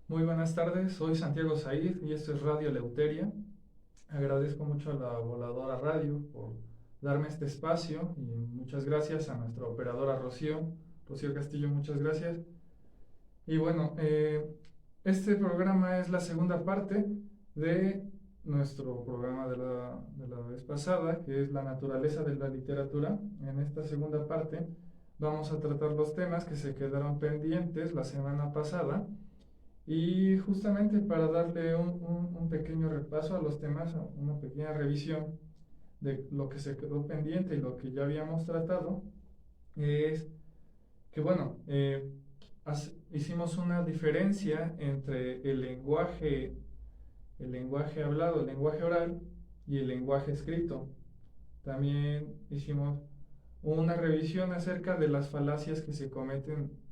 Muy buenas tardes, soy Santiago Said y esto es Radio Eleuteria. Agradezco mucho a la Voladora Radio por darme este espacio y muchas gracias a nuestra operadora Rocío Castillo, muchas gracias. Y bueno, este programa es la segunda parte de nuestro programa de la vez pasada, que es la naturaleza de la literatura. En esta segunda parte vamos a tratar los temas que se quedaron pendientes la semana pasada y justamente para darle un pequeño repaso a los temas, una pequeña revisión de lo que se quedó pendiente y lo que ya habíamos tratado, es que bueno, hicimos una diferencia entre el lenguaje hablado, el lenguaje oral y el lenguaje escrito. También hicimos una revisión acerca de las falacias que se cometen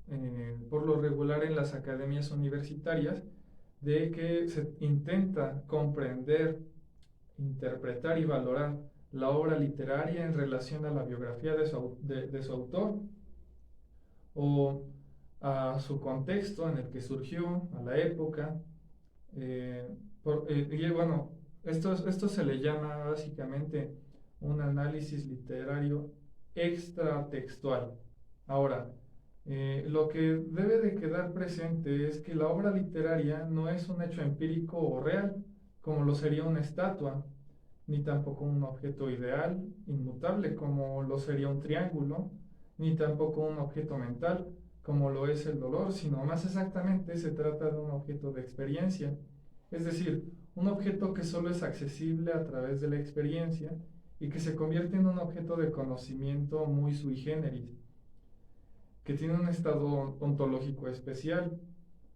por lo regular en las academias universitarias, de que se intenta comprender, interpretar y valorar la obra literaria en relación a la biografía de su autor o a su contexto en el que surgió, a la época. eh, y bueno, esto se le llama básicamente un análisis literario extratextual. Ahora, lo que debe de quedar presente es que la obra literaria no es un hecho empírico o real, como lo sería una estatua, ni tampoco un objeto ideal, inmutable, como lo sería un triángulo, ni tampoco un objeto mental, como lo es el dolor, sino más exactamente se trata de un objeto de experiencia, es decir, un objeto que solo es accesible a través de la experiencia y que se convierte en un objeto de conocimiento muy sui generis, que tiene un estado ontológico especial.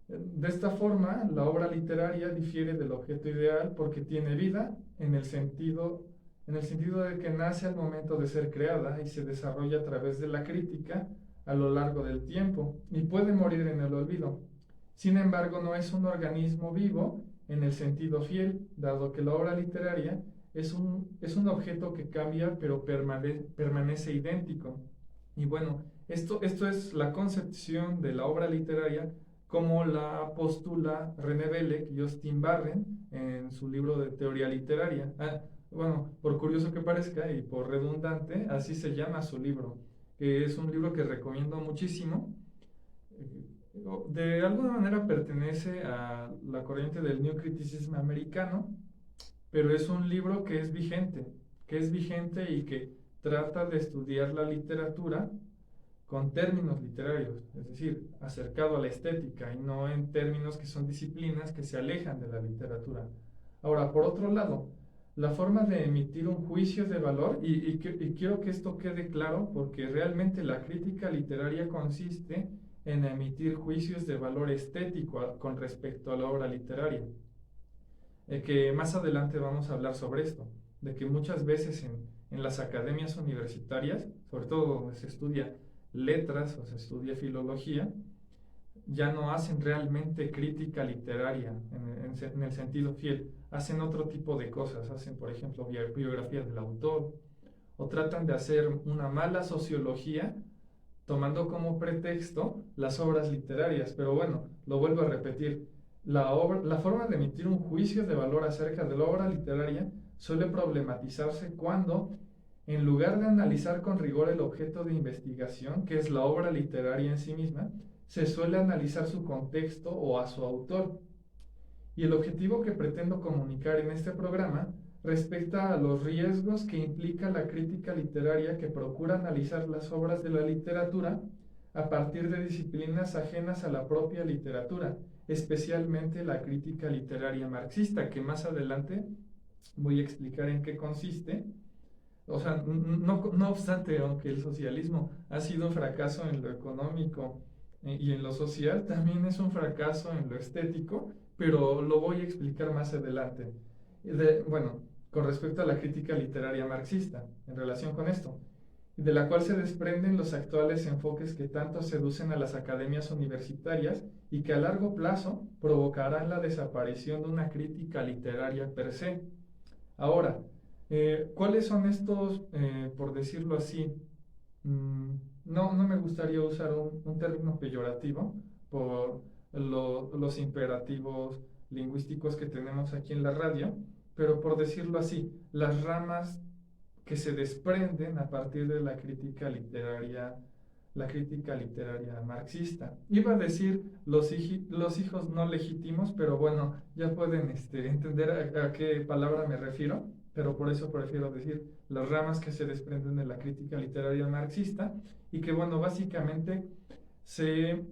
De esta forma, la obra literaria difiere del objeto ideal porque tiene vida en el sentido de que nace al momento de ser creada y se desarrolla a través de la crítica a lo largo del tiempo y puede morir en el olvido. Sin embargo, no es un organismo vivo en el sentido fiel, dado que la obra literaria es un objeto que cambia pero permanece idéntico. Y bueno, esto es la concepción de la obra literaria como la postula René Belleck y Austin Barren en su libro de teoría literaria. Bueno, por curioso que parezca y por redundante, así se llama su libro, que es un libro que recomiendo muchísimo. De alguna manera pertenece a la corriente del New Criticism americano, pero es un libro que es vigente y que trata de estudiar la literatura con términos literarios, es decir, acercado a la estética y no en términos que son disciplinas que se alejan de la literatura. Ahora, por otro lado, la forma de emitir un juicio de valor, y quiero que esto quede claro, porque realmente la crítica literaria consiste en emitir juicios de valor estético con respecto a la obra literaria, que más adelante vamos a hablar sobre esto, de que muchas veces en las academias universitarias, sobre todo donde se estudia letras o se estudia filología, ya no hacen realmente crítica literaria en el sentido fiel, hacen otro tipo de cosas, hacen por ejemplo biografías del autor o tratan de hacer una mala sociología tomando como pretexto las obras literarias. Pero bueno, lo vuelvo a repetir, la forma de emitir un juicio de valor acerca de la obra literaria suele problematizarse cuando, en lugar de analizar con rigor el objeto de investigación, que es la obra literaria en sí misma, se suele analizar su contexto o a su autor. Y el objetivo que pretendo comunicar en este programa respecta a los riesgos que implica la crítica literaria, que procura analizar las obras de la literatura a partir de disciplinas ajenas a la propia literatura, especialmente la crítica literaria marxista, que más adelante voy a explicar en qué consiste. O sea, no obstante, aunque el socialismo ha sido un fracaso en lo económico y en lo social, también es un fracaso en lo estético, pero lo voy a explicar más adelante. Bueno, con respecto a la crítica literaria marxista, en relación con esto, de la cual se desprenden los actuales enfoques que tanto seducen a las academias universitarias y que a largo plazo provocarán la desaparición de una crítica literaria per se. Ahora, ¿cuáles son estos, por decirlo así? mm, no me gustaría usar un término peyorativo por, los imperativos lingüísticos que tenemos aquí en la radio, pero por decirlo así, las ramas que se desprenden a partir de la crítica literaria marxista. Iba a decir los hijos no legítimos, pero bueno, ya pueden entender a qué palabra me refiero, pero por eso prefiero decir las ramas que se desprenden de la crítica literaria marxista y que bueno, básicamente se,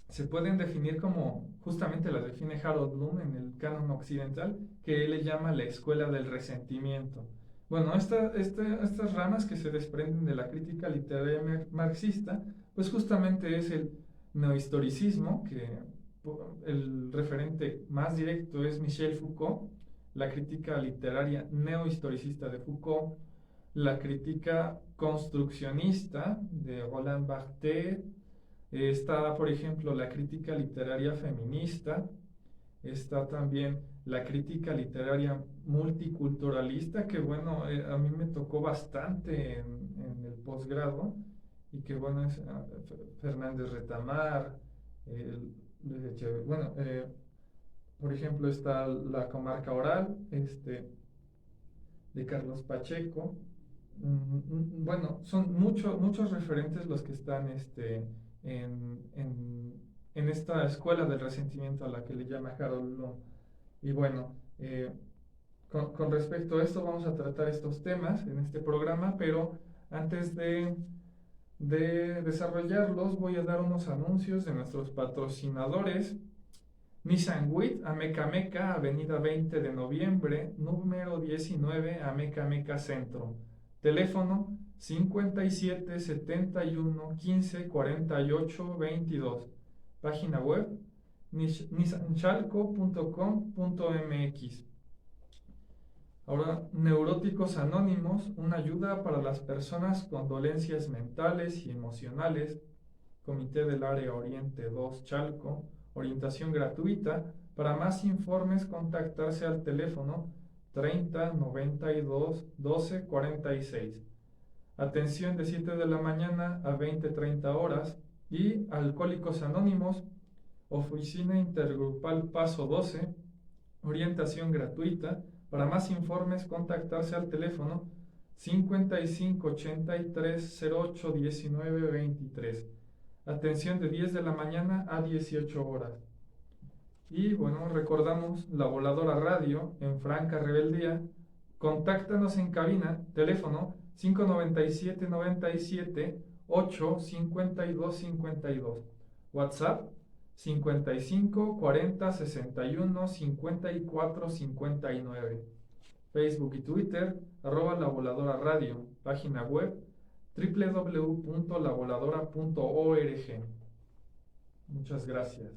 se pueden definir como, justamente las define Harold Bloom en el canon occidental, que él le llama la escuela del resentimiento. Bueno, estas ramas que se desprenden de la crítica literaria marxista, pues justamente es el neohistoricismo, que el referente más directo es Michel Foucault, la crítica literaria neohistoricista de Foucault, la crítica construccionista de Roland Barthes, está, por ejemplo, la crítica literaria feminista, está también la crítica literaria multiculturalista, que bueno, a mí me tocó bastante en el posgrado, y que bueno, es Fernández Retamar, Luis Echeverría, bueno, por ejemplo, está la comarca oral, de Carlos Pacheco. Bueno, son muchos referentes los que están en, en, en esta escuela del resentimiento a la que le llama Harold Bloom. Y bueno, con respecto a esto vamos a tratar estos temas en este programa, pero antes de desarrollarlos voy a dar unos anuncios de nuestros patrocinadores. Nissan WIT, Ameca Meca, Avenida 20 de Noviembre, número 19, Ameca Meca Centro. Teléfono 57 71 15 48 22. Página web nissanchalco.com.mx. Ahora, Neuróticos Anónimos, una ayuda para las personas con dolencias mentales y emocionales. Comité del Área Oriente 2 Chalco. Orientación gratuita. Para más informes, contactarse al teléfono 30 92 12 46. Atención de 7 de la mañana a 20:30 horas. Y Alcohólicos Anónimos, Oficina Intergrupal Paso 12. Orientación gratuita. Para más informes, contactarse al teléfono 55 83 08 19 23. Atención de 10 de la mañana a 18 horas. Y bueno, recordamos la Voladora Radio en franca rebeldía. Contáctanos en cabina, teléfono 597 97 8 52 52. WhatsApp 55 40 61 54 59. Facebook y Twitter, @La Voladora Radio. Página web www.lavoladora.org. Muchas gracias.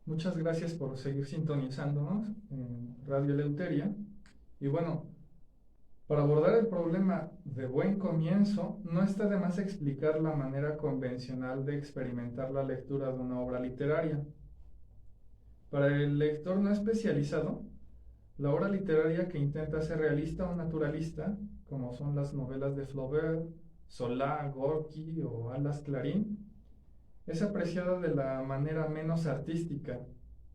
Muchas gracias por seguir sintonizándonos en Radio Eleuteria. Y bueno, para abordar el problema de buen comienzo, no está de más explicar la manera convencional de experimentar la lectura de una obra literaria. Para el lector no especializado, la obra literaria que intenta ser realista o naturalista, como son las novelas de Flaubert, Solá, Gorky o Alas Clarín, es apreciada de la manera menos artística.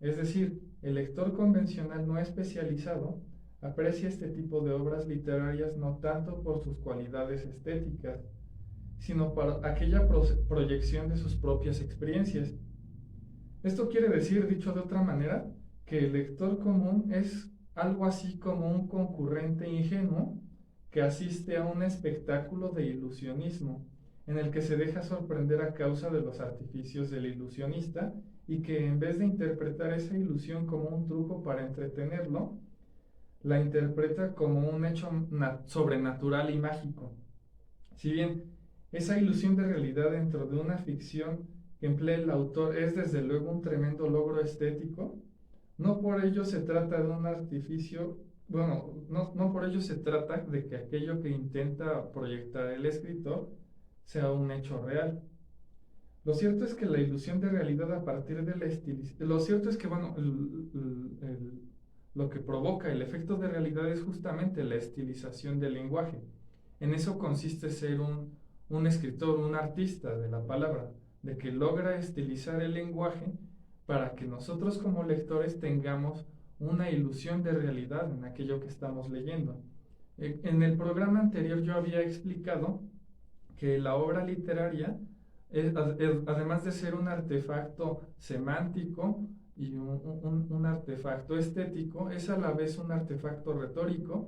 Es decir, el lector convencional no especializado aprecia este tipo de obras literarias no tanto por sus cualidades estéticas, sino por aquella proyección de sus propias experiencias. Esto quiere decir, dicho de otra manera, que el lector común es algo así como un concurrente ingenuo que asiste a un espectáculo de ilusionismo, en el que se deja sorprender a causa de los artificios del ilusionista y que en vez de interpretar esa ilusión como un truco para entretenerlo, la interpreta como un hecho sobrenatural y mágico. Si bien esa ilusión de realidad dentro de una ficción que emplea el autor es desde luego un tremendo logro estético, no por ello se trata de un artificio, bueno, no por ello se trata de que aquello que intenta proyectar el escritor sea un hecho real. Lo cierto es que la ilusión de realidad a partir de la estilización, lo cierto es que, bueno, lo que provoca el efecto de realidad es justamente la estilización del lenguaje. En eso consiste ser un escritor, un artista de la palabra, de que logra estilizar el lenguaje para que nosotros como lectores tengamos una ilusión de realidad en aquello que estamos leyendo. En el programa anterior yo había explicado que la obra literaria, además de ser un artefacto semántico y un artefacto estético, es a la vez un artefacto retórico,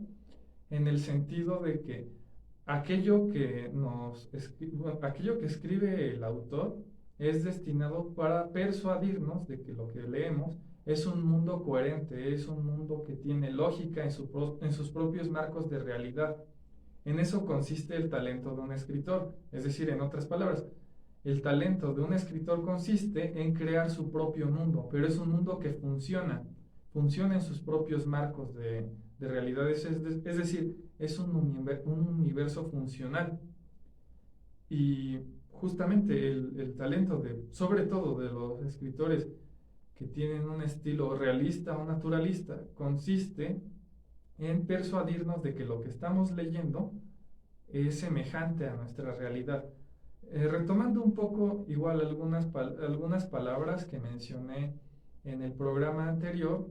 en el sentido de que aquello que escribe el autor es destinado para persuadirnos de que lo que leemos es un mundo coherente, es un mundo que tiene lógica en sus propios marcos de realidad. En eso consiste el talento de un escritor, es decir, en otras palabras, el talento de un escritor consiste en crear su propio mundo, pero es un mundo que funciona en sus propios marcos de realidades, es decir, es un universo funcional. Y justamente el talento sobre todo de los escritores que tienen un estilo realista o naturalista, consiste en persuadirnos de que lo que estamos leyendo es semejante a nuestra realidad. Retomando un poco igual algunas palabras que mencioné en el programa anterior,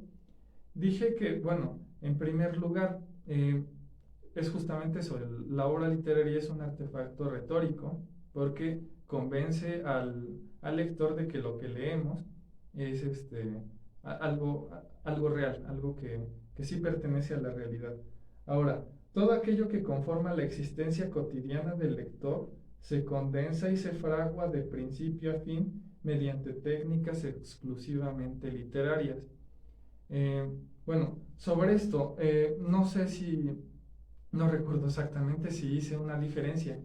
dije que, bueno, en primer lugar, es justamente eso, la obra literaria es un artefacto retórico porque convence al lector de que lo que leemos es algo real, algo que sí pertenece a la realidad. Ahora, todo aquello que conforma la existencia cotidiana del lector se condensa y se fragua de principio a fin mediante técnicas exclusivamente literarias. Bueno, sobre esto, no recuerdo exactamente si hice una diferencia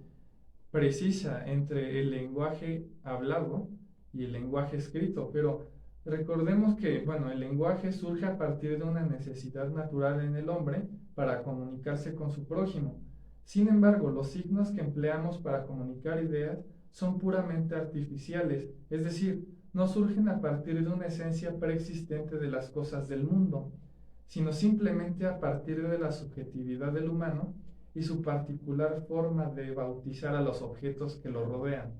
precisa entre el lenguaje hablado y el lenguaje escrito, pero recordemos que, bueno, el lenguaje surge a partir de una necesidad natural en el hombre para comunicarse con su prójimo. Sin embargo, los signos que empleamos para comunicar ideas son puramente artificiales, es decir, no surgen a partir de una esencia preexistente de las cosas del mundo, sino simplemente a partir de la subjetividad del humano y su particular forma de bautizar a los objetos que lo rodean.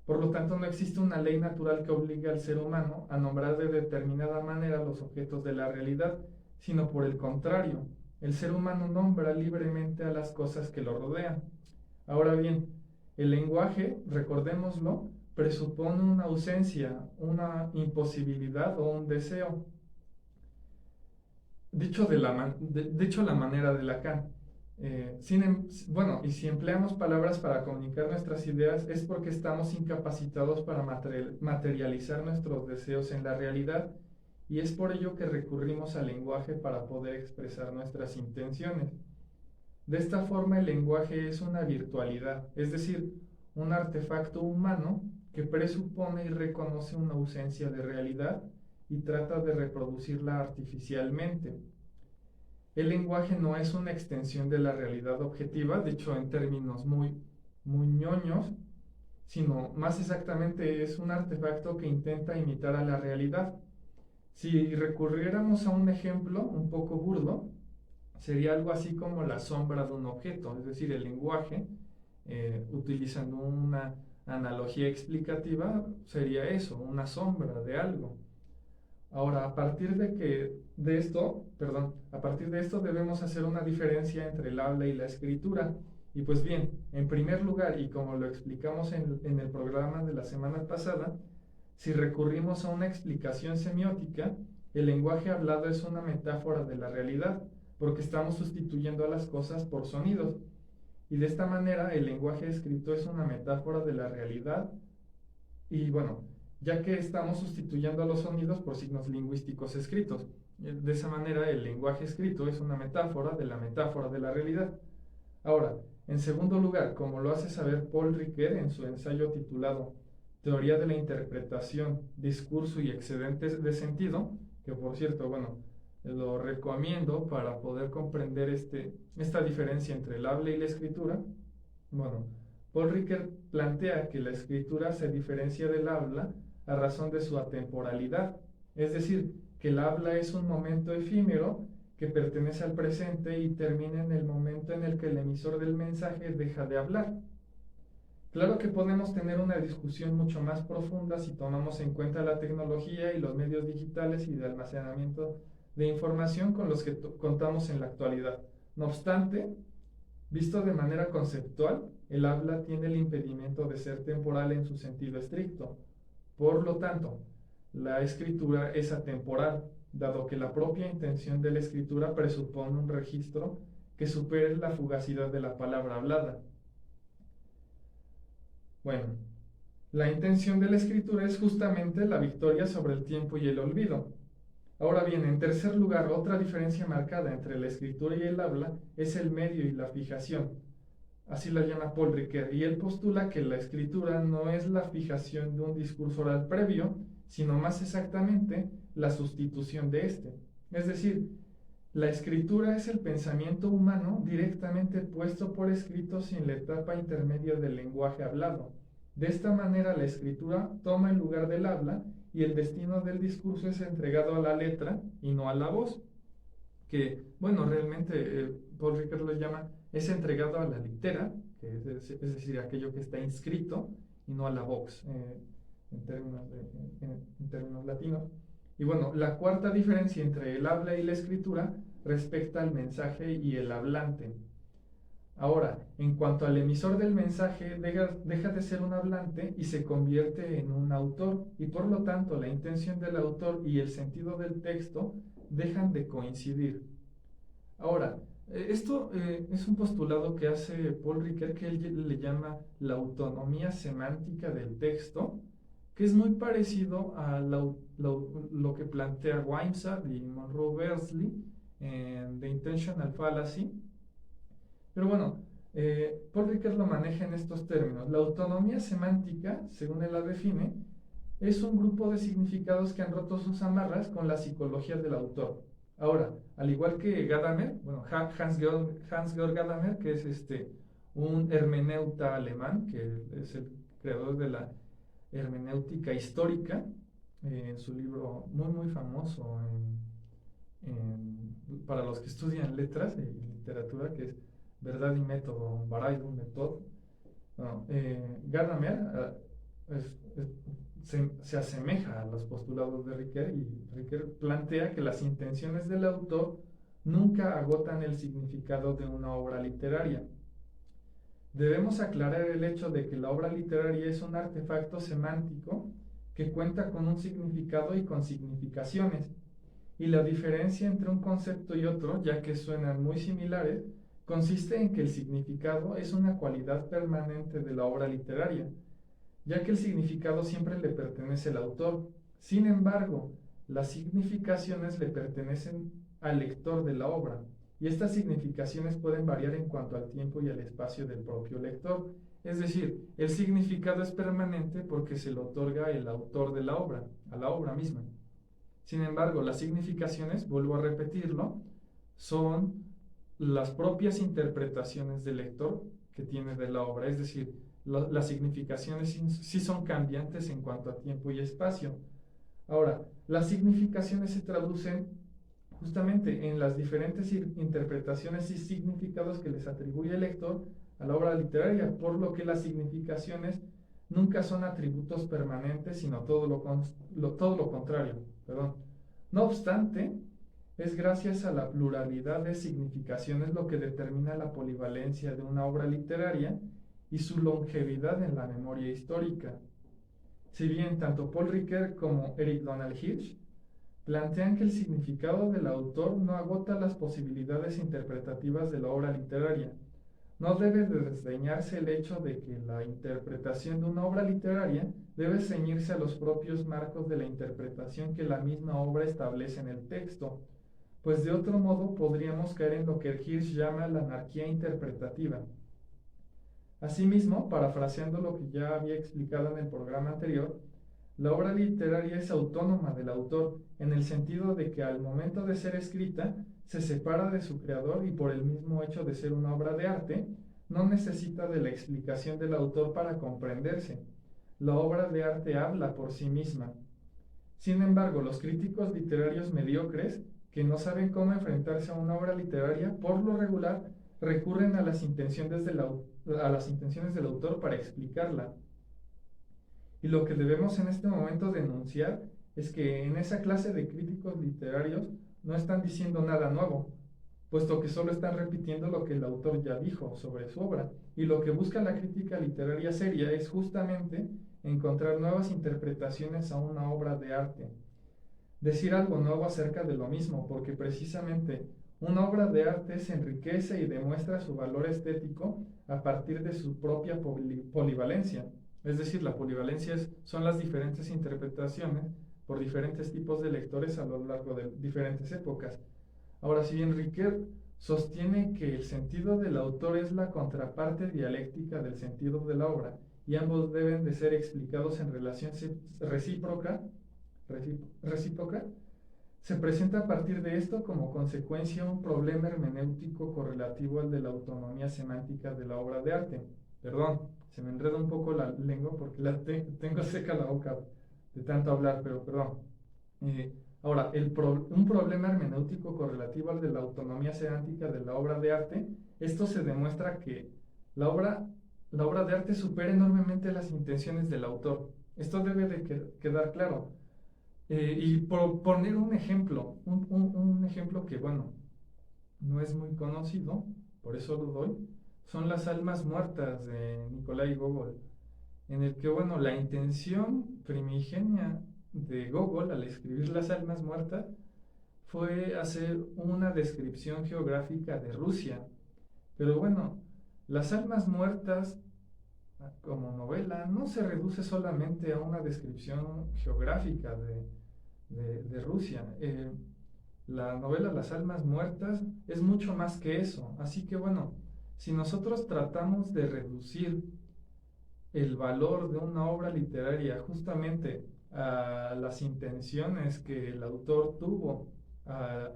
Por lo tanto, no existe una ley natural que obligue al ser humano a nombrar de determinada manera los objetos de la realidad, sino por el contrario, el ser humano nombra libremente a las cosas que lo rodean. Ahora bien, el lenguaje, recordémoslo, presupone una ausencia, una imposibilidad o un deseo. Dicho la manera de Lacan. Bueno, y si empleamos palabras para comunicar nuestras ideas es porque estamos incapacitados para materializar nuestros deseos en la realidad, y es por ello que recurrimos al lenguaje para poder expresar nuestras intenciones. De esta forma, el lenguaje es una virtualidad, es decir, un artefacto humano que presupone y reconoce una ausencia de realidad y trata de reproducirla artificialmente. El lenguaje no es una extensión de la realidad objetiva, dicho en términos muy ñoños, sino más exactamente es un artefacto que intenta imitar a la realidad. Si recurriéramos a un ejemplo un poco burdo, sería algo así como la sombra de un objeto, es decir, el lenguaje, utilizando una analogía explicativa, sería eso, una sombra de algo. Ahora, a partir de esto debemos hacer una diferencia entre el habla y la escritura. Y pues bien, en primer lugar, y como lo explicamos en el programa de la semana pasada, si recurrimos a una explicación semiótica, el lenguaje hablado es una metáfora de la realidad, porque estamos sustituyendo a las cosas por sonidos. Y de esta manera, el lenguaje escrito es una metáfora de la realidad. Y bueno, ya que estamos sustituyendo a los sonidos por signos lingüísticos escritos. De esa manera, el lenguaje escrito es una metáfora de la realidad. Ahora, en segundo lugar, como lo hace saber Paul Ricoeur en su ensayo titulado Teoría de la Interpretación, Discurso y Excedentes de Sentido, que por cierto, bueno, lo recomiendo para poder comprender esta diferencia entre el habla y la escritura. Bueno, Paul Ricoeur plantea que la escritura se diferencia del habla a razón de su atemporalidad, es decir, que el habla es un momento efímero que pertenece al presente y termina en el momento en el que el emisor del mensaje deja de hablar. Claro que podemos tener una discusión mucho más profunda si tomamos en cuenta la tecnología y los medios digitales y de almacenamiento de información con los que contamos en la actualidad. No obstante, visto de manera conceptual, el habla tiene el impedimento de ser temporal en su sentido estricto. Por lo tanto, la escritura es atemporal, dado que la propia intención de la escritura presupone un registro que supere la fugacidad de la palabra hablada. Bueno, la intención de la escritura es justamente la victoria sobre el tiempo y el olvido. Ahora bien, en tercer lugar, otra diferencia marcada entre la escritura y el habla es el medio y la fijación. Así la llama Paul Ricoeur, y él postula que la escritura no es la fijación de un discurso oral previo, sino más exactamente la sustitución de éste. Es decir, la escritura es el pensamiento humano directamente puesto por escrito sin la etapa intermedia del lenguaje hablado. De esta manera la escritura toma el lugar del habla y el destino del discurso es entregado a la letra y no a la voz, que, bueno, realmente Paul Ricoeur lo llama, es entregado a la litera, que es decir, aquello que está inscrito, y no a la vox, en términos latinos. Y bueno, la cuarta diferencia entre el habla y la escritura respecta al mensaje y el hablante. Ahora, en cuanto al emisor del mensaje, deja de ser un hablante y se convierte en un autor, y por lo tanto la intención del autor y el sentido del texto dejan de coincidir. Ahora, esto es un postulado que hace Paul Ricoeur, que él le llama la autonomía semántica del texto, que es muy parecido a lo que plantea Wimsatt y Monroe Beardsley en The Intentional Fallacy. Pero bueno, Paul Ricoeur lo maneja en estos términos. La autonomía semántica, según él la define, es un grupo de significados que han roto sus amarras con la psicología del autor. Ahora, al igual que Gadamer, bueno, Hans-Georg Gadamer, que es un hermeneuta alemán, que es el creador de la hermenéutica histórica, en su libro muy muy famoso para los que estudian letras y literatura, que es Verdad y Método, Wahrheit und Methode. No, Gadamer se asemeja a los postulados de Ricoeur, y Ricoeur plantea que las intenciones del autor nunca agotan el significado de una obra literaria. Debemos aclarar el hecho de que la obra literaria es un artefacto semántico que cuenta con un significado y con significaciones, y la diferencia entre un concepto y otro, ya que suenan muy similares, consiste en que el significado es una cualidad permanente de la obra literaria, ya que el significado siempre le pertenece al autor. Sin embargo, las significaciones le pertenecen al lector de la obra, y estas significaciones pueden variar en cuanto al tiempo y al espacio del propio lector. Es decir, el significado es permanente porque se le otorga el autor de la obra, a la obra misma. Sin embargo, las significaciones, vuelvo a repetirlo, son las propias interpretaciones del lector que tiene de la obra. Es decir, las significaciones sí son cambiantes en cuanto a tiempo y espacio. Ahora, las significaciones se traducen justamente en las diferentes interpretaciones y significados que les atribuye el lector a la obra literaria, por lo que las significaciones nunca son atributos permanentes, sino todo lo contrario. Perdón. No obstante, es gracias a la pluralidad de significaciones lo que determina la polivalencia de una obra literaria y su longevidad en la memoria histórica. Si bien tanto Paul Ricoeur como Eric Donald Hirsch plantean que el significado del autor no agota las posibilidades interpretativas de la obra literaria, no debe desdeñarse el hecho de que la interpretación de una obra literaria debe ceñirse a los propios marcos de la interpretación que la misma obra establece en el texto, pues de otro modo podríamos caer en lo que Hirsch llama la anarquía interpretativa. Asimismo, parafraseando lo que ya había explicado en el programa anterior, la obra literaria es autónoma del autor en el sentido de que al momento de ser escrita se separa de su creador y por el mismo hecho de ser una obra de arte no necesita de la explicación del autor para comprenderse. La obra de arte habla por sí misma. Sin embargo, los críticos literarios mediocres, que no saben cómo enfrentarse a una obra literaria, por lo regular recurren a las intenciones del autor para explicarla. Y lo que debemos en este momento denunciar es que en esa clase de críticos literarios no están diciendo nada nuevo, puesto que solo están repitiendo lo que el autor ya dijo sobre su obra. Y lo que busca la crítica literaria seria es justamente encontrar nuevas interpretaciones a una obra de arte. Decir algo nuevo acerca de lo mismo, porque precisamente una obra de arte se enriquece y demuestra su valor estético a partir de su propia polivalencia. Es decir, la polivalencia son las diferentes interpretaciones por diferentes tipos de lectores a lo largo de diferentes épocas. Ahora, si bien Riquet sostiene que el sentido del autor es la contraparte dialéctica del sentido de la obra, y ambos deben de ser explicados en relación recíproca, se presenta a partir de esto como consecuencia un problema hermenéutico correlativo al de la autonomía semántica de la obra de arte. Perdón, se me enreda un poco la lengua porque tengo seca la boca de tanto hablar, pero perdón. Ahora, un problema hermenéutico correlativo al de la autonomía semántica de la obra de arte, esto se demuestra que la obra de arte supera enormemente las intenciones del autor. Esto debe de quedar claro. Y por poner un ejemplo, un ejemplo que, bueno, no es muy conocido, por eso lo doy, son las almas muertas de Nikolai Gogol, en el que, bueno, la intención primigenia de Gogol al escribir las almas muertas fue hacer una descripción geográfica de Rusia. Pero bueno, las almas muertas como novela no se reduce solamente a una descripción geográfica de Rusia. La novela Las Almas Muertas es mucho más que eso. Así que bueno, si nosotros tratamos de reducir el valor de una obra literaria justamente a las intenciones que el autor tuvo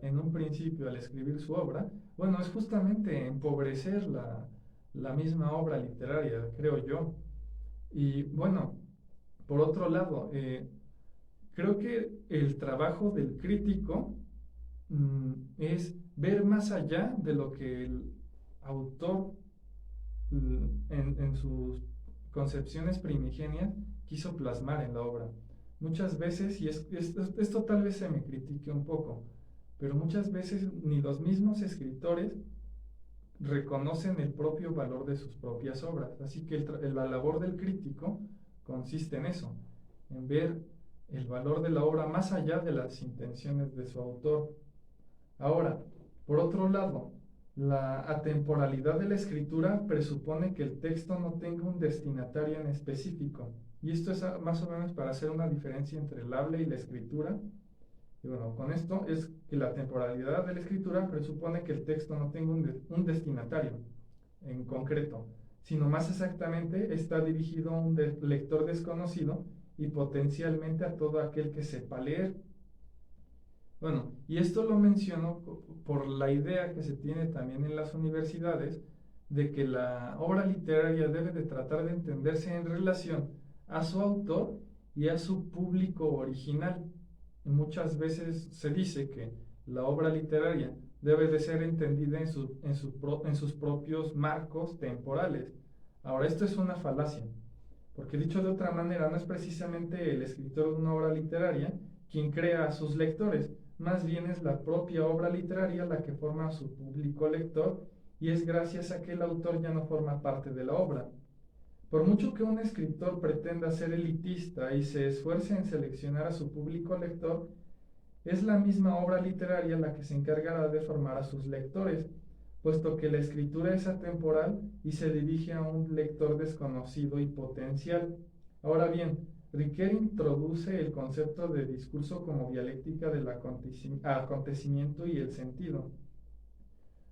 en un principio al escribir su obra, bueno, es justamente empobrecer la misma obra literaria, creo yo. Y bueno, por otro lado, creo que el trabajo del crítico es ver más allá de lo que el autor en sus concepciones primigenias quiso plasmar en la obra. Muchas veces, y esto tal vez se me critique un poco, pero muchas veces ni los mismos escritores reconocen el propio valor de sus propias obras. Así que la labor del crítico consiste en eso, en ver el valor de la obra más allá de las intenciones de su autor. Ahora, por otro lado, la atemporalidad de la escritura presupone que el texto no tenga un destinatario en específico. Y esto es más o menos para hacer una diferencia entre el habla y la escritura. Y bueno, con esto es que la temporalidad de la escritura presupone que el texto no tenga un destinatario en concreto, sino más exactamente está dirigido a un lector desconocido y potencialmente a todo aquel que sepa leer. Bueno, y esto lo menciono por la idea que se tiene también en las universidades de que la obra literaria debe de tratar de entenderse en relación a su autor y a su público original. Y muchas veces se dice que la obra literaria debe de ser entendida en sus propios marcos temporales. Ahora, esto es una falacia, porque dicho de otra manera, no es precisamente el escritor de una obra literaria quien crea a sus lectores, más bien es la propia obra literaria la que forma a su público lector, y es gracias a que el autor ya no forma parte de la obra. Por mucho que un escritor pretenda ser elitista y se esfuerce en seleccionar a su público lector, es la misma obra literaria la que se encargará de formar a sus lectores, puesto que la escritura es atemporal y se dirige a un lector desconocido y potencial. Ahora bien, Riquet introduce el concepto de discurso como dialéctica del acontecimiento y el sentido.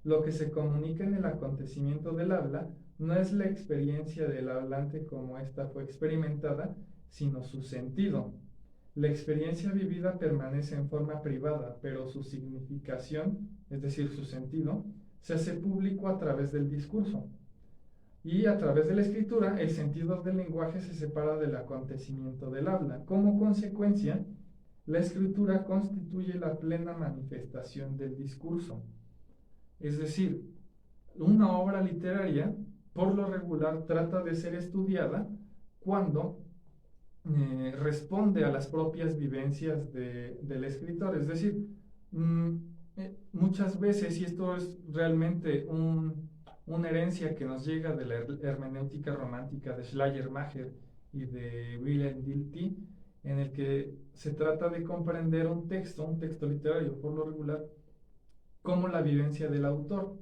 Lo que se comunica en el acontecimiento del habla no es la experiencia del hablante como ésta fue experimentada, sino su sentido. La experiencia vivida permanece en forma privada, pero su significación, es decir, su sentido, se hace público a través del discurso. Y a través de la escritura, el sentido del lenguaje se separa del acontecimiento del habla. Como consecuencia, la escritura constituye la plena manifestación del discurso. Es decir, una obra literaria, por lo regular, trata de ser estudiada cuando responde a las propias vivencias del escritor. Es decir, mm, muchas veces, y esto es realmente una herencia que nos llega de la hermenéutica romántica de Schleiermacher y de Wilhelm Dilthey, en el que se trata de comprender un texto literario, por lo regular, como la vivencia del autor.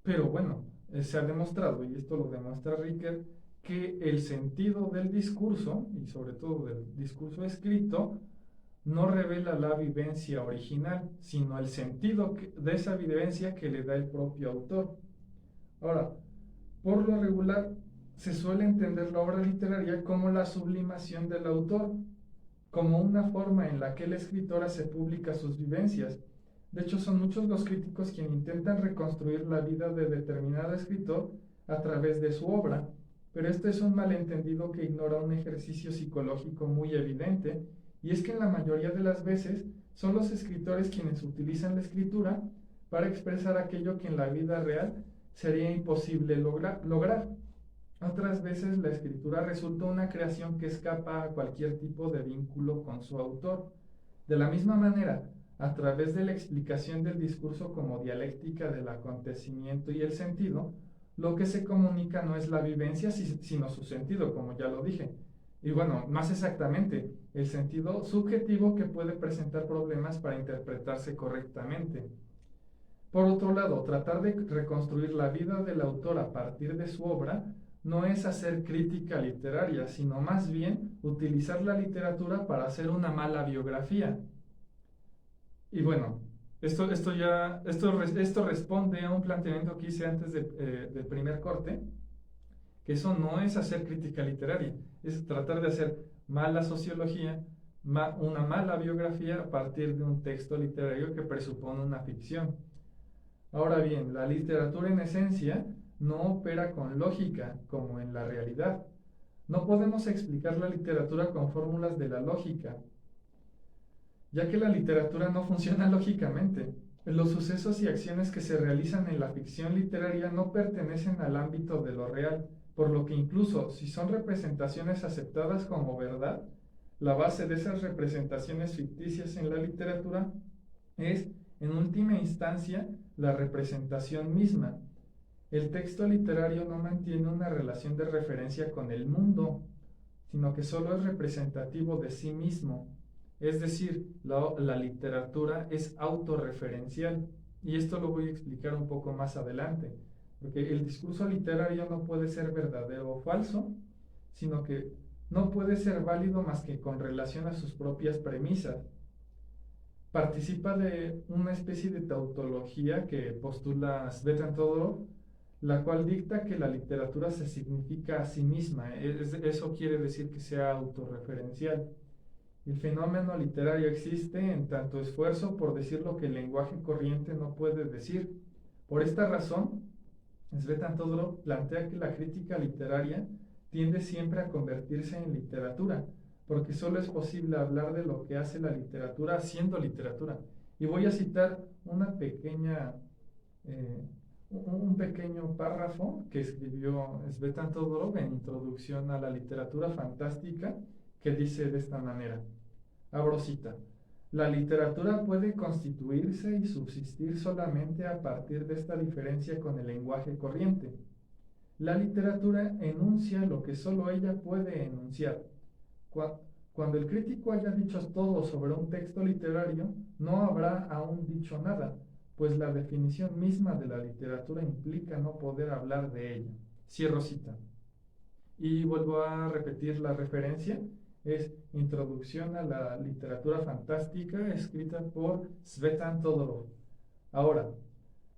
Pero bueno, se ha demostrado, y esto lo demuestra Ricker, que el sentido del discurso, y sobre todo del discurso escrito, no revela la vivencia original, sino el sentido de esa vivencia que le da el propio autor. Ahora, por lo regular, se suele entender la obra literaria como la sublimación del autor, como una forma en la que el escritor hace pública sus vivencias. De hecho, son muchos los críticos quienes intentan reconstruir la vida de determinado escritor a través de su obra, pero este es un malentendido que ignora un ejercicio psicológico muy evidente, y es que en la mayoría de las veces son los escritores quienes utilizan la escritura para expresar aquello que en la vida real sería imposible lograr. Otras veces la escritura resulta una creación que escapa a cualquier tipo de vínculo con su autor. De la misma manera, a través de la explicación del discurso como dialéctica del acontecimiento y el sentido, lo que se comunica no es la vivencia, sino su sentido, como ya lo dije. Y bueno, más exactamente, el sentido subjetivo que puede presentar problemas para interpretarse correctamente. Por otro lado, tratar de reconstruir la vida del autor a partir de su obra no es hacer crítica literaria, sino más bien utilizar la literatura para hacer una mala biografía. Y bueno, esto responde a un planteamiento que hice antes del primer corte, que eso no es hacer crítica literaria, es tratar de hacer mala sociología, una mala biografía a partir de un texto literario que presupone una ficción. Ahora bien, la literatura en esencia no opera con lógica como en la realidad. No podemos explicar la literatura con fórmulas de la lógica, ya que la literatura no funciona lógicamente. Los sucesos y acciones que se realizan en la ficción literaria no pertenecen al ámbito de lo real, por lo que incluso si son representaciones aceptadas como verdad, la base de esas representaciones ficticias en la literatura es, en última instancia, la representación misma. El texto literario no mantiene una relación de referencia con el mundo, sino que solo es representativo de sí mismo. Es decir, la literatura es autorreferencial. Y esto lo voy a explicar un poco más adelante, porque el discurso literario no puede ser verdadero o falso, sino que no puede ser válido más que con relación a sus propias premisas. Participa de una especie de tautología que postula Svetan Todorov, la cual dicta que la literatura se significa a sí misma. Eso quiere decir que sea autorreferencial. El fenómeno literario existe en tanto esfuerzo por decir lo que el lenguaje corriente no puede decir. Por esta razón, Svetan Todorov plantea que la crítica literaria tiende siempre a convertirse en literatura, porque solo es posible hablar de lo que hace la literatura haciendo literatura. Y voy a citar un pequeño párrafo que escribió Svetan Todorov en Introducción a la Literatura Fantástica, que dice de esta manera, abro cita: la literatura puede constituirse y subsistir solamente a partir de esta diferencia con el lenguaje corriente. La literatura enuncia lo que solo ella puede enunciar. Cuando el crítico haya dicho todo sobre un texto literario, no habrá aún dicho nada, pues la definición misma de la literatura implica no poder hablar de ella. Cierro cita. Y vuelvo a repetir la referencia. Es Introducción a la Literatura Fantástica, escrita por Svetan Todorov. Ahora,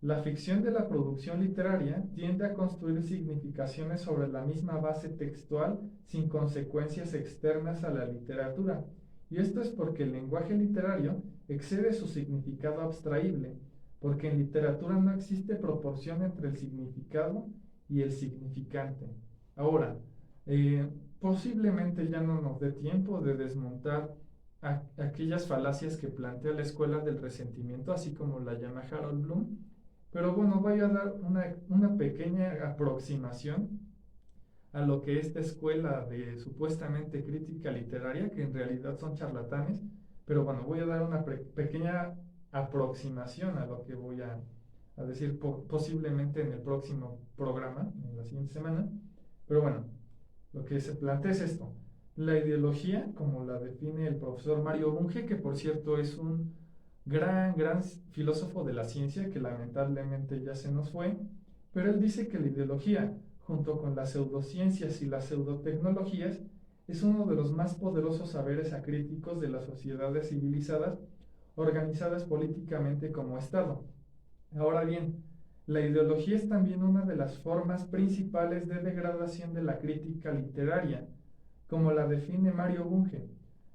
la ficción de la producción literaria tiende a construir significaciones sobre la misma base textual sin consecuencias externas a la literatura, y esto es porque el lenguaje literario excede su significado abstraíble, porque en literatura no existe proporción entre el significado y el significante. Ahora, posiblemente ya no nos dé tiempo de desmontar aquellas falacias que plantea la escuela del resentimiento, así como la llama Harold Bloom, pero bueno, voy a dar una pequeña aproximación a lo que esta escuela de supuestamente crítica literaria, que en realidad son charlatanes, pero bueno, voy a dar una pequeña aproximación a lo que voy a decir posiblemente en el próximo programa, en la siguiente semana, pero bueno, lo que se plantea es esto. La ideología, como la define el profesor Mario Bunge, que por cierto es un gran filósofo de la ciencia que lamentablemente ya se nos fue, pero él dice que la ideología, junto con las pseudociencias y las pseudotecnologías, es uno de los más poderosos saberes acríticos de las sociedades civilizadas organizadas políticamente como Estado. Ahora bien, la ideología es también una de las formas principales de degradación de la crítica literaria, como la define Mario Bunge.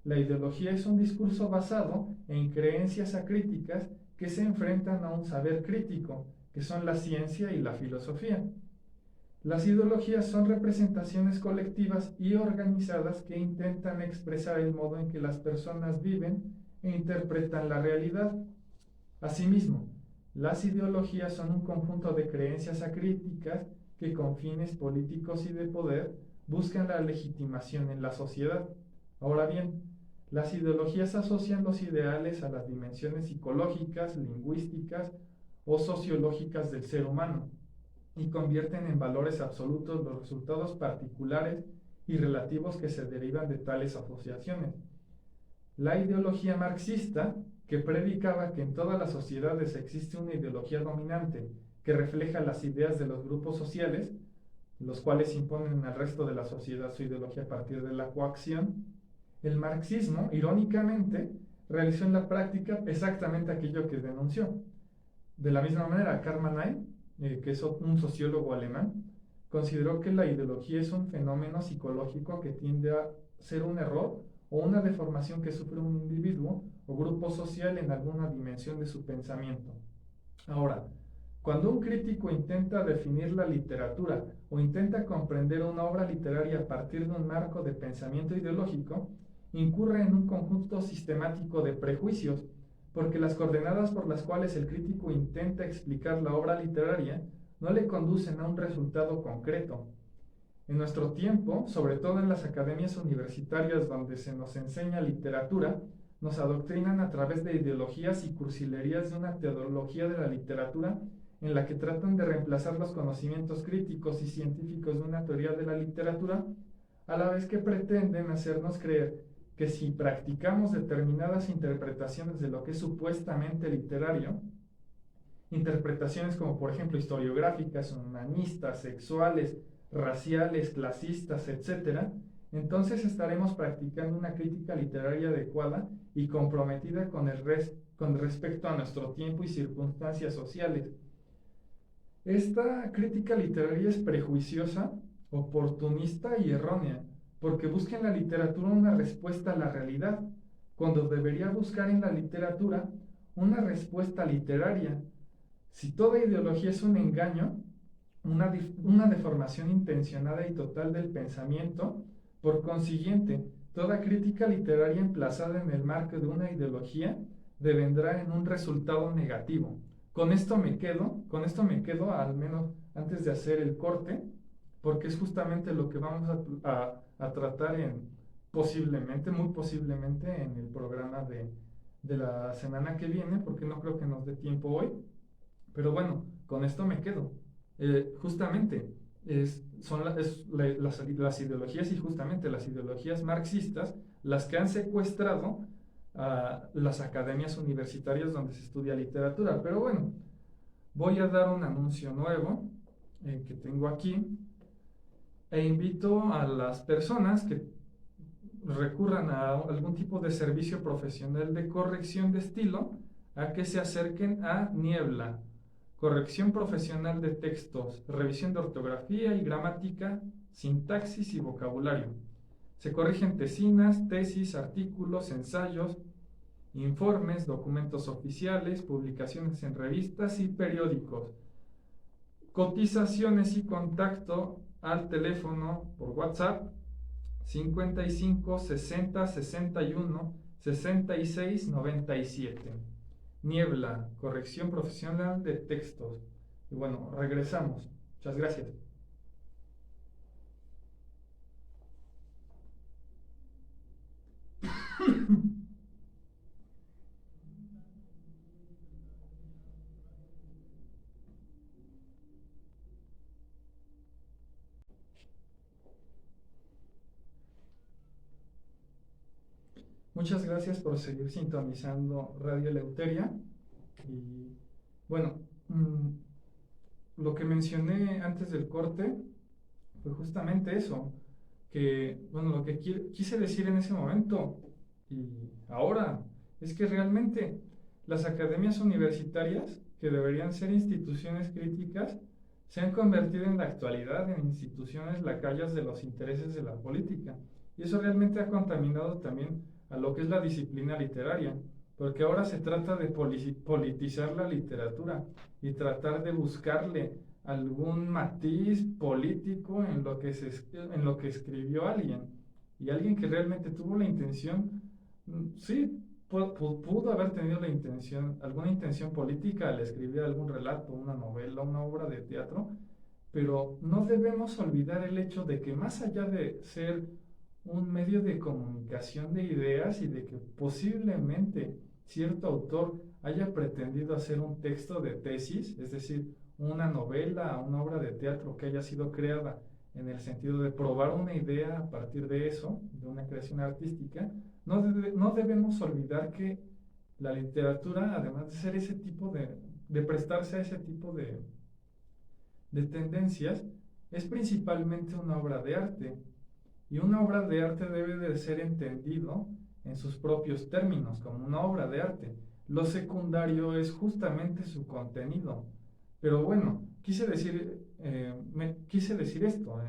La ideología es un discurso basado en creencias acríticas que se enfrentan a un saber crítico, que son la ciencia y la filosofía. Las ideologías son representaciones colectivas y organizadas que intentan expresar el modo en que las personas viven e interpretan la realidad. Asimismo, las ideologías son un conjunto de creencias acríticas que con fines políticos y de poder buscan la legitimación en la sociedad. Ahora bien, las ideologías asocian los ideales a las dimensiones psicológicas, lingüísticas o sociológicas del ser humano y convierten en valores absolutos los resultados particulares y relativos que se derivan de tales asociaciones. La ideología marxista, que predicaba que en todas las sociedades existe una ideología dominante que refleja las ideas de los grupos sociales, los cuales imponen al resto de la sociedad su ideología a partir de la coacción, el marxismo, irónicamente, realizó en la práctica exactamente aquello que denunció. De la misma manera, Karl May, que es un sociólogo alemán, consideró que la ideología es un fenómeno psicológico que tiende a ser un error o una deformación que sufre un individuo o grupo social en alguna dimensión de su pensamiento. Ahora, cuando un crítico intenta definir la literatura o intenta comprender una obra literaria a partir de un marco de pensamiento ideológico, incurre en un conjunto sistemático de prejuicios, porque las coordenadas por las cuales el crítico intenta explicar la obra literaria no le conducen a un resultado concreto. En nuestro tiempo, sobre todo en las academias universitarias donde se nos enseña literatura, nos adoctrinan a través de ideologías y cursilerías de una teología de la literatura en la que tratan de reemplazar los conocimientos críticos y científicos de una teoría de la literatura, a la vez que pretenden hacernos creer que si practicamos determinadas interpretaciones de lo que es supuestamente literario, interpretaciones como por ejemplo historiográficas, humanistas, sexuales, raciales, clasistas, etc., entonces estaremos practicando una crítica literaria adecuada y comprometida con respecto a nuestro tiempo y circunstancias sociales. Esta crítica literaria es prejuiciosa, oportunista y errónea, porque busca en la literatura una respuesta a la realidad, cuando debería buscar en la literatura una respuesta literaria. Si toda ideología es un engaño, una deformación intencionada y total del pensamiento, por consiguiente, toda crítica literaria emplazada en el marco de una ideología devendrá en un resultado negativo. Con esto me quedo al menos antes de hacer el corte, porque es justamente lo que vamos a tratar posiblemente, muy posiblemente, en el programa de la semana que viene, porque no creo que nos dé tiempo hoy. Pero bueno, con esto me quedo. Justamente son las ideologías y justamente las ideologías marxistas las que han secuestrado a las academias universitarias donde se estudia literatura. Pero bueno, voy a dar un anuncio nuevo que tengo aquí e invito a las personas que recurran a algún tipo de servicio profesional de corrección de estilo a que se acerquen a Niebla. Corrección profesional de textos, revisión de ortografía y gramática, sintaxis y vocabulario. Se corrigen tesinas, tesis, artículos, ensayos, informes, documentos oficiales, publicaciones en revistas y periódicos. Cotizaciones y contacto al teléfono por WhatsApp 55 60 61 66 97. Niebla, corrección profesional de textos. Y bueno, regresamos. Muchas gracias. Muchas gracias por seguir sintonizando Radio Eleuteria. Y bueno, lo que mencioné antes del corte fue justamente eso, que, bueno, lo que quise decir en ese momento y ahora es que realmente las academias universitarias, que deberían ser instituciones críticas, se han convertido en la actualidad en instituciones lacayas de los intereses de la política. Y eso realmente ha contaminado también a lo que es la disciplina literaria, porque ahora se trata de politizar la literatura y tratar de buscarle algún matiz político en lo que, en lo que escribió alguien. Y alguien que realmente tuvo la intención, sí, pudo haber tenido la intención, alguna intención política al escribir algún relato, una novela, una obra de teatro, pero no debemos olvidar el hecho de que más allá de ser un medio de comunicación de ideas y de que posiblemente cierto autor haya pretendido hacer un texto de tesis, es decir, una novela, una obra de teatro que haya sido creada en el sentido de probar una idea a partir de eso, de una creación artística, no debemos olvidar que la literatura, además de ser ese tipo de prestarse a ese tipo de tendencias, es principalmente una obra de arte. Y una obra de arte debe de ser entendido en sus propios términos, como una obra de arte. Lo secundario es justamente su contenido. Pero bueno, quise decir esto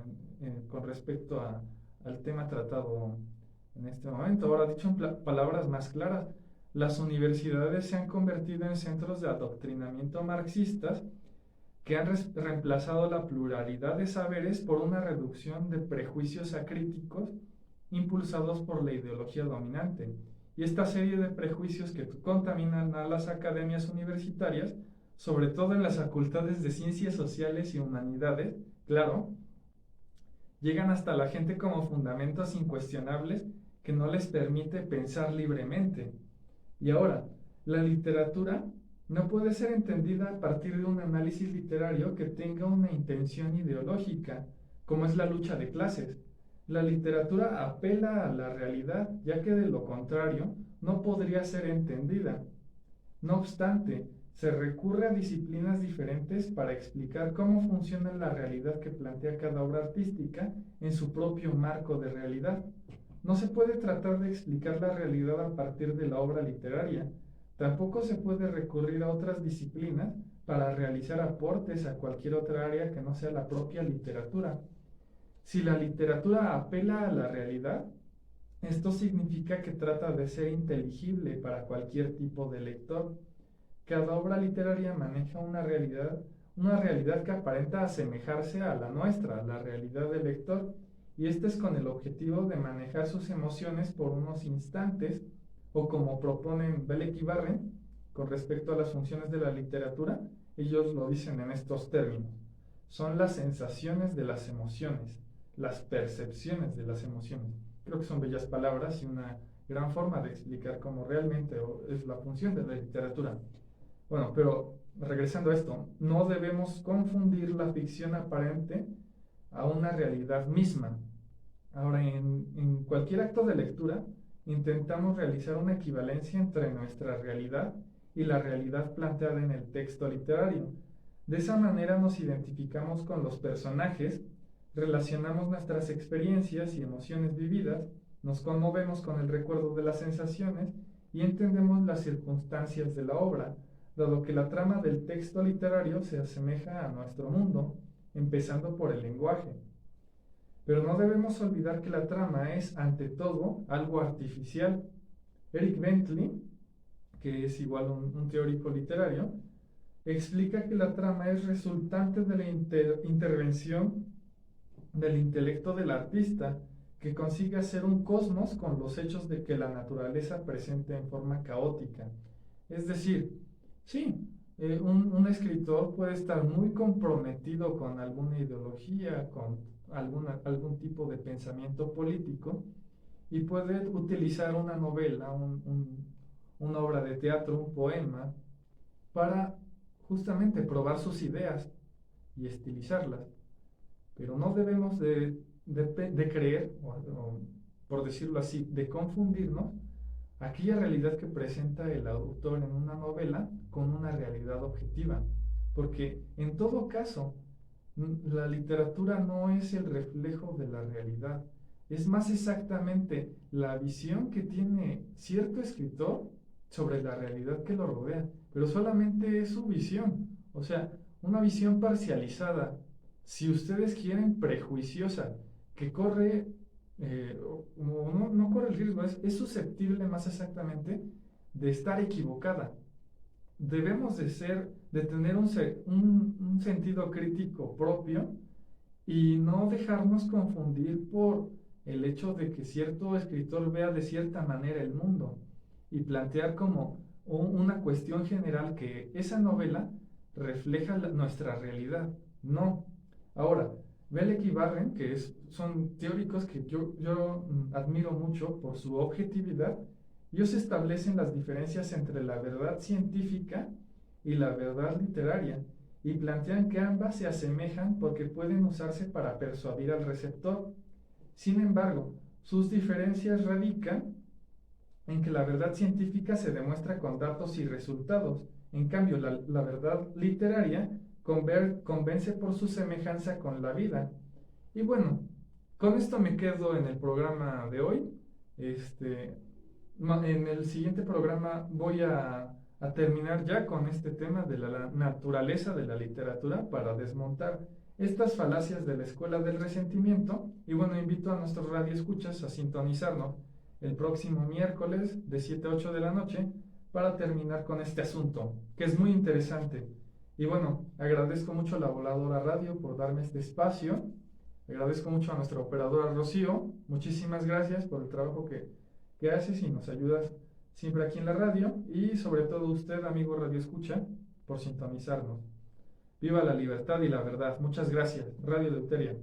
con respecto al tema tratado en este momento. Ahora, dicho en palabras más claras, las universidades se han convertido en centros de adoctrinamiento marxistas que han reemplazado la pluralidad de saberes por una reducción de prejuicios acríticos impulsados por la ideología dominante. Y esta serie de prejuicios que contaminan a las academias universitarias, sobre todo en las facultades de ciencias sociales y humanidades, claro, llegan hasta la gente como fundamentos incuestionables que no les permite pensar libremente. Y ahora, la literatura no puede ser entendida a partir de un análisis literario que tenga una intención ideológica, como es la lucha de clases. La literatura apela a la realidad, ya que de lo contrario no podría ser entendida. No obstante, se recurre a disciplinas diferentes para explicar cómo funciona la realidad que plantea cada obra artística en su propio marco de realidad. No se puede tratar de explicar la realidad a partir de la obra literaria. Tampoco se puede recurrir a otras disciplinas para realizar aportes a cualquier otra área que no sea la propia literatura. Si la literatura apela a la realidad, esto significa que trata de ser inteligible para cualquier tipo de lector. Cada obra literaria maneja una realidad que aparenta asemejarse a la nuestra, la realidad del lector, y este es con el objetivo de manejar sus emociones por unos instantes, o como proponen Belek y Barren con respecto a las funciones de la literatura, ellos lo dicen en estos términos: son las sensaciones de las emociones, las percepciones de las emociones. Creo que son bellas palabras y una gran forma de explicar cómo realmente es la función de la literatura. Bueno, pero regresando a esto, no debemos confundir la ficción aparente a una realidad misma. Ahora, en cualquier acto de lectura, intentamos realizar una equivalencia entre nuestra realidad y la realidad planteada en el texto literario. De esa manera nos identificamos con los personajes, relacionamos nuestras experiencias y emociones vividas, nos conmovemos con el recuerdo de las sensaciones y entendemos las circunstancias de la obra, dado que la trama del texto literario se asemeja a nuestro mundo, empezando por el lenguaje. Pero no debemos olvidar que la trama es, ante todo, algo artificial. Eric Bentley, que es igual un teórico literario, explica que la trama es resultante de la intervención del intelecto del artista, que consigue hacer un cosmos con los hechos de que la naturaleza presenta en forma caótica. Es decir, sí, un escritor puede estar muy comprometido con alguna ideología, con algún tipo de pensamiento político, y puede utilizar una novela, una obra de teatro, un poema, para justamente probar sus ideas y estilizarlas. Pero no debemos de creer, por decirlo así, de confundirnos aquella realidad que presenta el autor en una novela con una realidad objetiva. Porque en todo caso, la literatura no es el reflejo de la realidad, es más exactamente la visión que tiene cierto escritor sobre la realidad que lo rodea, pero solamente es su visión, o sea, una visión parcializada, si ustedes quieren prejuiciosa, que corre, o no corre el riesgo, es susceptible más exactamente de estar equivocada. Debemos de tener un sentido crítico propio y no dejarnos confundir por el hecho de que cierto escritor vea de cierta manera el mundo y plantear como una cuestión general que esa novela refleja nuestra realidad. No. Ahora, Belek y Barren, son teóricos que yo admiro mucho por su objetividad. Ellos establecen las diferencias entre la verdad científica y la verdad literaria, y plantean que ambas se asemejan porque pueden usarse para persuadir al receptor. Sin embargo, sus diferencias radican en que la verdad científica se demuestra con datos y resultados. En cambio, la verdad literaria convence por su semejanza con la vida. Y bueno, con esto me quedo en el programa de hoy. En el siguiente programa voy a terminar ya con este tema de la naturaleza de la literatura para desmontar estas falacias de la escuela del resentimiento. Y bueno, invito a nuestros radioescuchas a sintonizarnos el próximo miércoles de 7 a 8 de la noche para terminar con este asunto, que es muy interesante. Y bueno, agradezco mucho a la Voladora Radio por darme este espacio. Agradezco mucho a nuestra operadora Rocío. Muchísimas gracias por el trabajo que haces y nos ayudas siempre aquí en la radio. Y sobre todo usted, amigo Radio Escucha, por sintonizarnos. Viva la libertad y la verdad. Muchas gracias. Radio Deuteria.